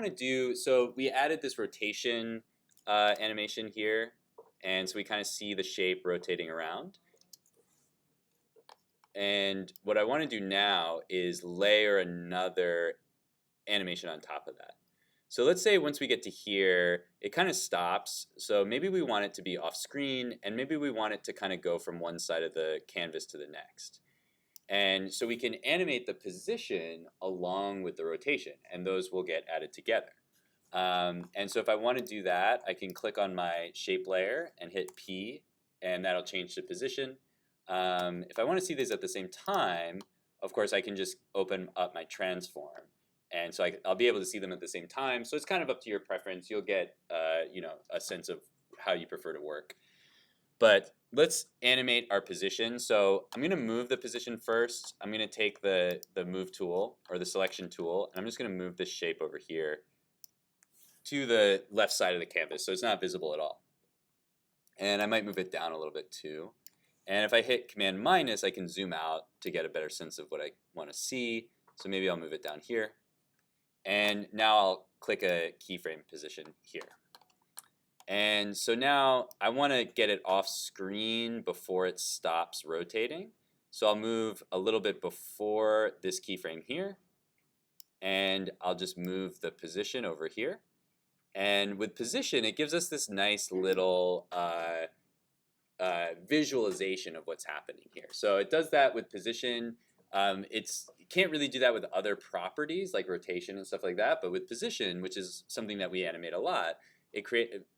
want to do, so we added this rotation animation here, and so we kind of see the shape rotating around. And what I want to do now is layer another animation on top of that. So let's say once we get to here, it kind of stops. So maybe we want it to be off screen, and maybe we want it to kind of go from one side of the canvas to the next. And so we can animate the position along with the rotation, and those will get added together. And so if I want to do that, I can click on my shape layer and hit P, and that'll change the position. If I want to see these at the same time, of course I can just open up my transform. And so I'll be able to see them at the same time. So it's kind of up to your preference. You'll get a sense of how you prefer to work. But let's animate our position. So I'm going to move the position first. I'm going to take the move tool or the selection tool, and I'm just going to move this shape over here to the left side of the canvas so it's not visible at all. And I might move it down a little bit too. And if I hit Command minus, I can zoom out to get a better sense of what I want to see. So maybe I'll move it down here. And now I'll click a keyframe position here. And so now I want to get it off screen before it stops rotating. So I'll move a little bit before this keyframe here. And I'll just move the position over here. And with position, it gives us this nice little visualization of what's happening here. So it does that with position. You can't really do that with other properties like rotation and stuff like that, but with position, which is something that we animate a lot,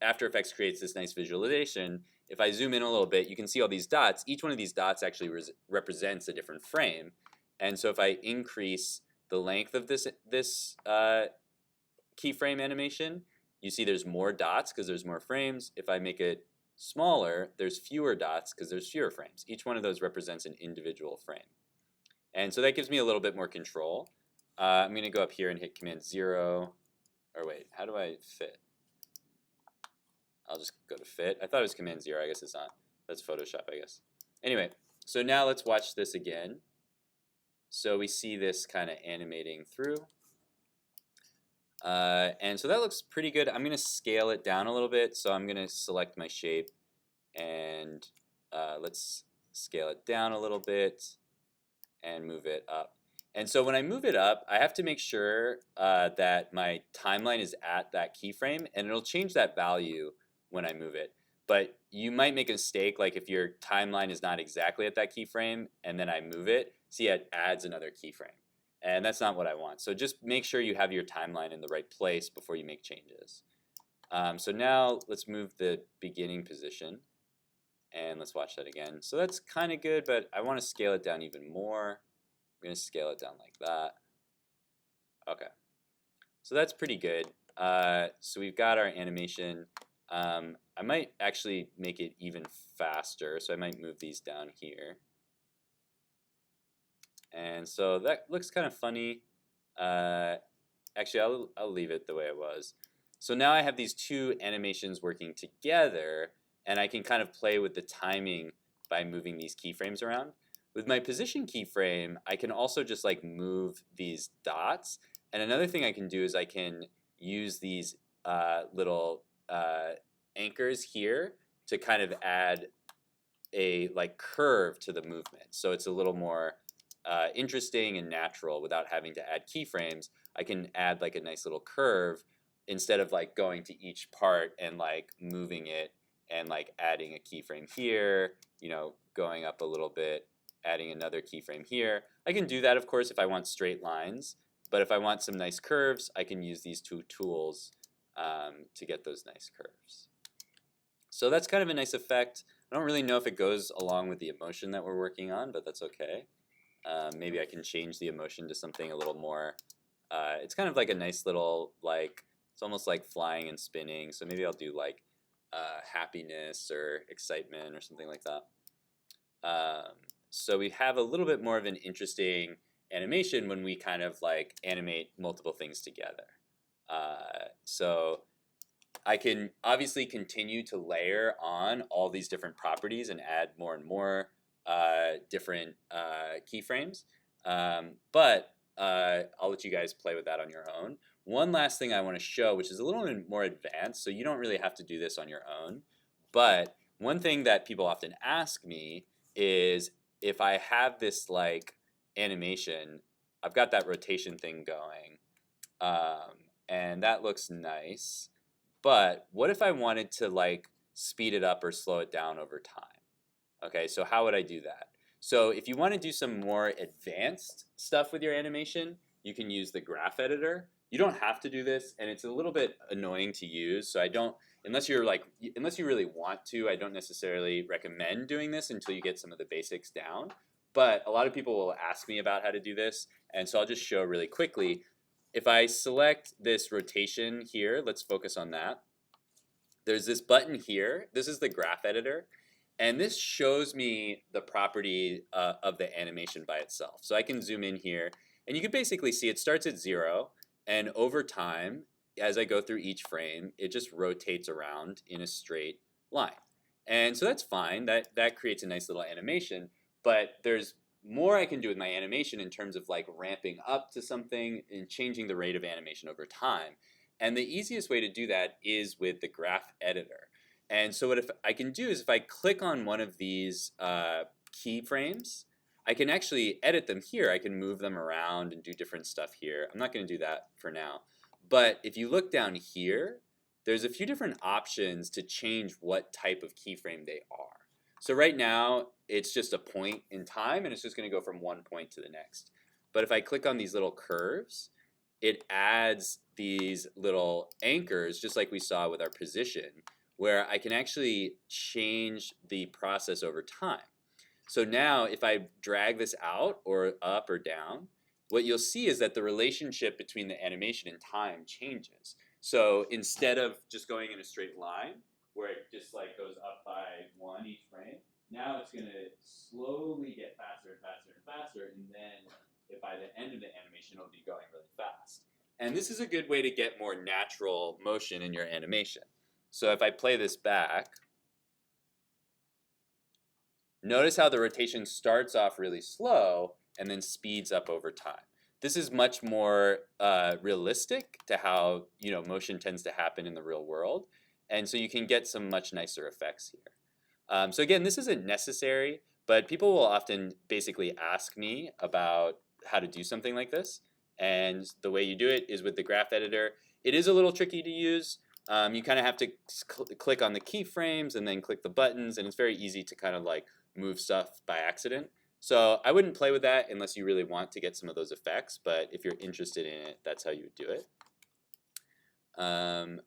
After Effects creates this nice visualization. If I zoom in a little bit, you can see all these dots. Each one of these dots actually represents a different frame. And so if I increase the length of this keyframe animation, you see there's more dots because there's more frames. If I make it smaller, there's fewer dots because there's fewer frames. Each one of those represents an individual frame. And so that gives me a little bit more control. I'm going to go up here and hit Command 0. Or wait, how do I fit? I'll just go to fit. I thought it was Command 0. I guess it's not. That's Photoshop, I guess. Anyway, so now let's watch this again. So we see this kind of animating through. And so that looks pretty good. I'm going to scale it down a little bit. So I'm going to select my shape and let's scale it down a little bit and move it up. And so when I move it up, I have to make sure that my timeline is at that keyframe, and it'll change that value when I move it. But you might make a mistake, like if your timeline is not exactly at that keyframe and then I move it, see it adds another keyframe. And that's not what I want. So just make sure you have your timeline in the right place before you make changes. So now let's move the beginning position. And let's watch that again. So that's kind of good, but I want to scale it down even more. I'm going to scale it down like that. Okay. So that's pretty good. So we've got our animation. I might actually make it even faster. So I might move these down here. And so that looks kind of funny. Actually, I'll leave it the way it was. So now I have these two animations working together, and I can kind of play with the timing by moving these keyframes around. With my position keyframe, I can also just like move these dots. And another thing I can do is I can use these little anchors here to kind of add a like curve to the movement. So it's a little more interesting and natural without having to add keyframes. I can add like a nice little curve instead of like going to each part and like moving it and like adding a keyframe here, going up a little bit, adding another keyframe here. I can do that, of course, if I want straight lines, but if I want some nice curves, I can use these two tools to get those nice curves. So that's kind of a nice effect. I don't really know if it goes along with the emotion that we're working on, but that's okay. Maybe I can change the emotion to something a little more. It's kind of like a nice little, like, it's almost like flying and spinning. So maybe I'll do like happiness or excitement or something like that. So we have a little bit more of an interesting animation when we kind of like animate multiple things together. So I can obviously continue to layer on all these different properties and add more and more different keyframes. But I'll let you guys play with that on your own. one last thing I want to show, which is a little bit more advanced, so you don't really have to do this on your own. But one thing that people often ask me is if I have this like animation, I've got that rotation thing going, um, and that looks nice. But what if I wanted to like speed it up or slow it down over time? Okay, so how would I do that? So if you want to do some more advanced stuff with your animation, you can use the graph editor. You don't have to do this, and it's a little bit annoying to use. So I don't, unless you're like, unless you really want to, I don't necessarily recommend doing this until you get some of the basics down. But a lot of people will ask me about how to do this, and so I'll just show really quickly. If I select this rotation here, let's focus on that. There's this button here. This is the graph editor. And this shows me the property of the animation by itself. So I can zoom in here, and you can basically see it starts at 0, and over time, as I go through each frame, it just rotates around in a straight line. And so that's fine. That creates a nice little animation, but there's more I can do with my animation in terms of like ramping up to something and changing the rate of animation over time. And the easiest way to do that is with the graph editor. And so what if I can do is if I click on one of these keyframes, I can actually edit them here. I can move them around and do different stuff here. I'm not going to do that for now. But if you look down here, there's a few different options to change what type of keyframe they are. So right now, it's just a point in time, and it's just going to go from one point to the next. But if I click on these little curves, it adds these little anchors, just like we saw with our position, where I can actually change the process over time. So now if I drag this out or up or down, what you'll see is that the relationship between the animation and time changes. So instead of just going in a straight line, where it just like goes up by 1 each frame, now it's going to slowly get faster and faster and faster, and then by the end of the animation, it'll be going really fast. And this is a good way to get more natural motion in your animation. So if I play this back, notice how the rotation starts off really slow and then speeds up over time. This is much more realistic to how motion tends to happen in the real world, and so you can get some much nicer effects here. So again, this isn't necessary, but people will often basically ask me about how to do something like this, and the way you do it is with the graph editor. It is a little tricky to use. You kind of have to click on the keyframes and then click the buttons, and it's very easy to kind of like move stuff by accident. So I wouldn't play with that unless you really want to get some of those effects, but if you're interested in it, that's how you would do it.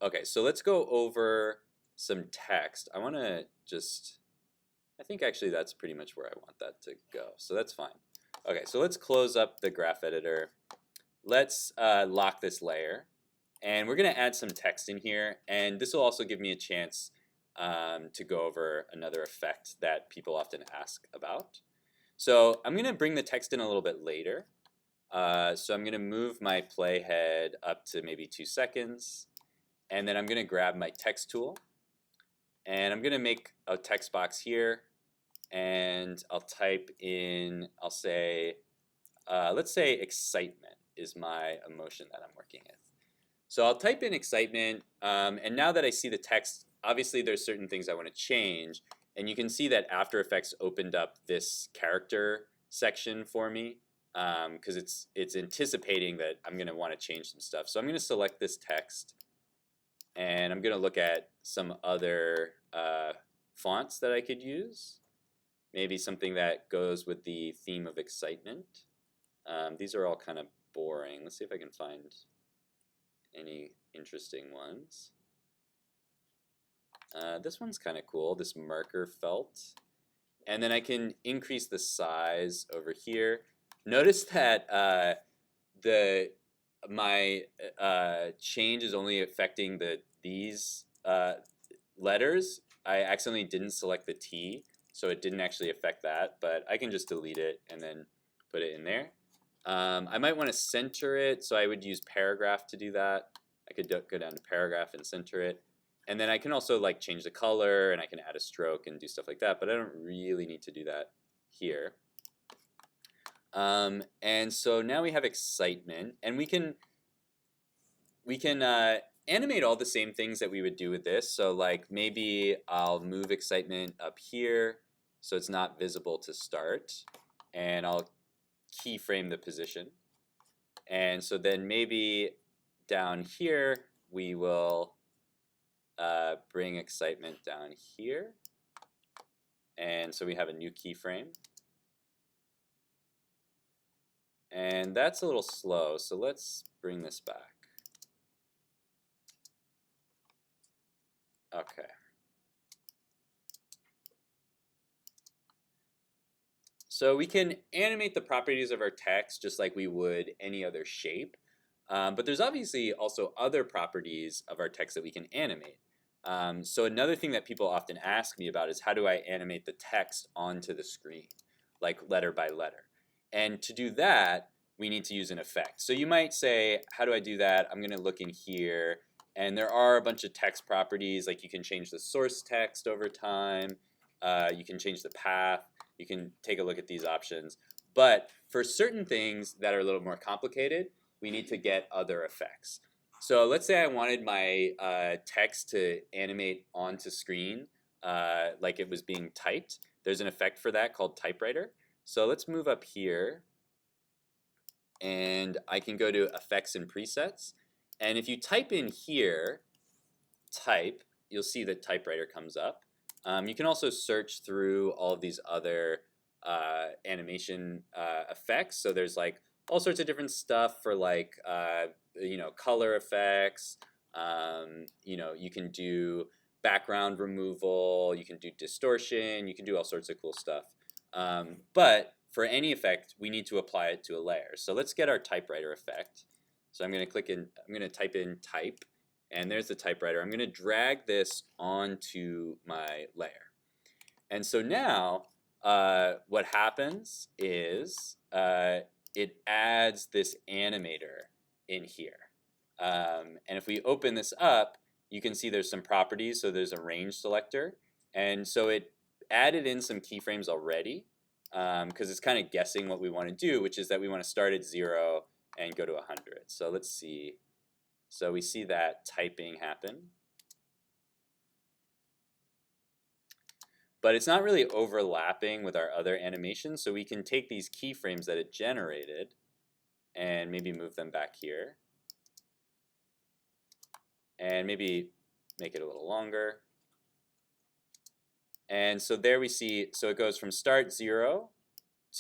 Okay, so let's go over some text. I want to just, I think actually that's pretty much where I want that to go, so that's fine. Okay, so let's close up the graph editor. Let's lock this layer. And we're going to add some text in here, and this will also give me a chance to go over another effect that people often ask about. So I'm going to bring the text in a little bit later. So I'm going to move my playhead up to maybe 2 seconds, and then I'm going to grab my text tool, and I'm going to make a text box here, and I'll type in, I'll say, let's say excitement is my emotion that I'm working with. So I'll type in excitement, and now that I see the text, obviously there's certain things I want to change, and you can see that After Effects opened up this character section for me because it's anticipating that I'm going to want to change some stuff. So I'm going to select this text, and I'm going to look at some other fonts that I could use, maybe something that goes with the theme of excitement. These are all kind of boring. Let's see if I can find any interesting ones. This one's kind of cool, this marker felt. And then I can increase the size over here. Notice that my change is only affecting these letters. I accidentally didn't select the T, so it didn't actually affect that, but I can just delete it and then put it in there. I might want to center it, so I would use paragraph to do that. I could go down to paragraph and center it. And then I can also like change the color, and I can add a stroke and do stuff like that, but I don't really need to do that here. And so now we have excitement, and we can we can animate all the same things that we would do with this. So like maybe I'll move excitement up here so it's not visible to start, and I'll keyframe the position. And so then maybe down here we will bring excitement down here, and so we have a new keyframe. And that's a little slow, so let's bring this back. Okay. So we can animate the properties of our text just like we would any other shape. But there's obviously also other properties of our text that we can animate. So another thing that people often ask me about is how do I animate the text onto the screen, like letter by letter. And to do that, we need to use an effect. So you might say, how do I do that? I'm going to look in here, and there are a bunch of text properties, like you can change the source text over time, you can change the path, you can take a look at these options. But for certain things that are a little more complicated, we need to get other effects. So let's say I wanted my text to animate onto screen like it was being typed. There's an effect for that called Typewriter. So let's move up here, and I can go to Effects and Presets. And if you type in here, type, you'll see that Typewriter comes up. You can also search through all of these other animation effects. So there's like all sorts of different stuff for like color effects. You can do background removal. You can do distortion. You can do all sorts of cool stuff. But for any effect, we need to apply it to a layer. So let's get our Typewriter effect. So I'm going to type in type. And there's the Typewriter. I'm going to drag this onto my layer. And so now what happens is it adds this animator in here. And if we open this up, you can see there's some properties. So there's a range selector. And so it added in some keyframes already because it's kind of guessing what we want to do, which is that we want to start at 0 and go to 100. So let's see. So we see that typing happen. But it's not really overlapping with our other animations, so we can take these keyframes that it generated and maybe move them back here. And maybe make it a little longer. And so there we see, so it goes from start 0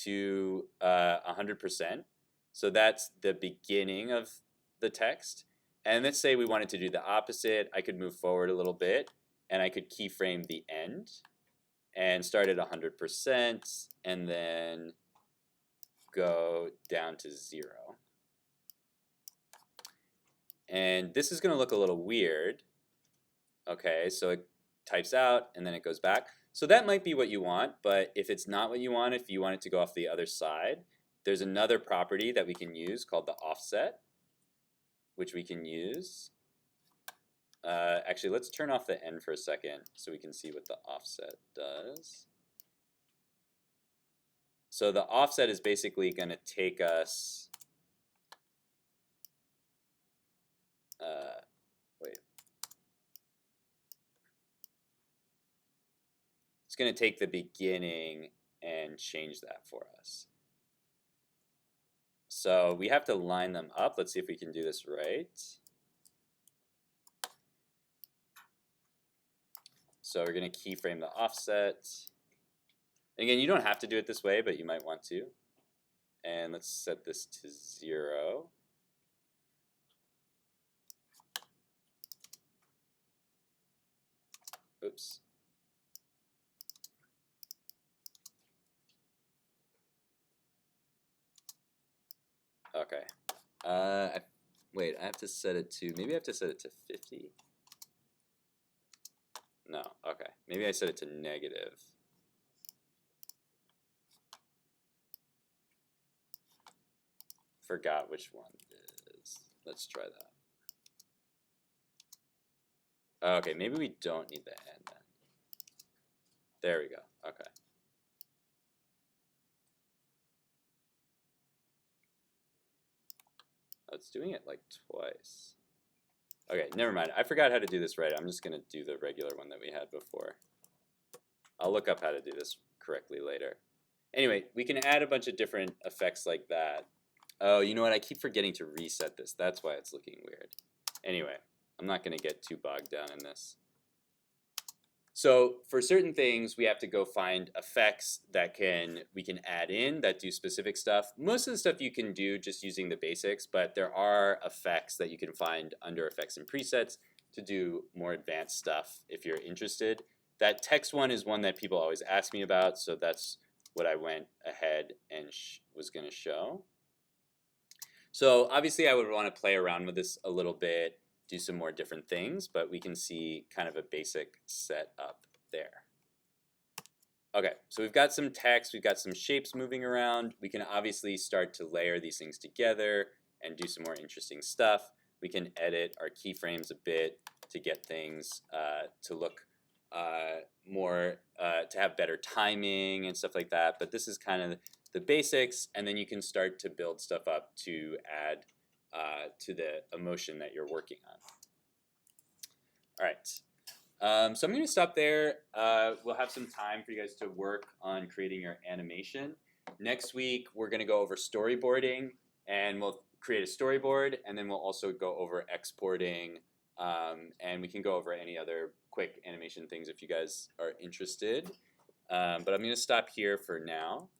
to 100%. So that's the beginning of the text. And let's say we wanted to do the opposite. I could move forward a little bit, and I could keyframe the end and start at 100% and then go down to 0. And this is going to look a little weird. Okay, so it types out and then it goes back. So that might be what you want, but if it's not what you want, if you want it to go off the other side, there's another property that we can use called the offset, which we can use. Actually, let's turn off the end for a second so we can see what the offset does. So the offset is basically going to take us. It's going to take the beginning and change that for us. So we have to line them up. Let's see if we can do this right. So we're going to keyframe the offset. Again, you don't have to do it this way, but you might want to. And let's set this to 0. Oops. Okay. Wait, I have to set it to, maybe I have to set it to 50. No, okay. Maybe I set it to negative. Forgot which one it is. Let's try that. Okay, maybe we don't need the end then. There we go. Okay. Oh, it's doing it like twice. Okay, never mind. I forgot how to do this right. I'm just going to do the regular one that we had before. I'll look up how to do this correctly later. Anyway, we can add a bunch of different effects like that. Oh, you know what? I keep forgetting to reset this. That's why it's looking weird. Anyway, I'm not going to get too bogged down in this. So for certain things, we have to go find effects that we can add in that do specific stuff. Most of the stuff you can do just using the basics, but there are effects that you can find under effects and presets to do more advanced stuff if you're interested. That text one is one that people always ask me about, so that's what I went ahead and was going to show. So obviously I would want to play around with this a little bit, do some more different things, but we can see kind of a basic setup there. Okay, so we've got some text, we've got some shapes moving around. We can obviously start to layer these things together and do some more interesting stuff. We can edit our keyframes a bit to get things to look more, to have better timing and stuff like that. But this is kind of the basics, and then you can start to build stuff up to add to the emotion that you're working on. All right, so I'm going to stop there. We'll have some time for you guys to work on creating your animation. Next week, we're going to go over storyboarding, and we'll create a storyboard, and then we'll also go over exporting, and we can go over any other quick animation things if you guys are interested. But I'm going to stop here for now.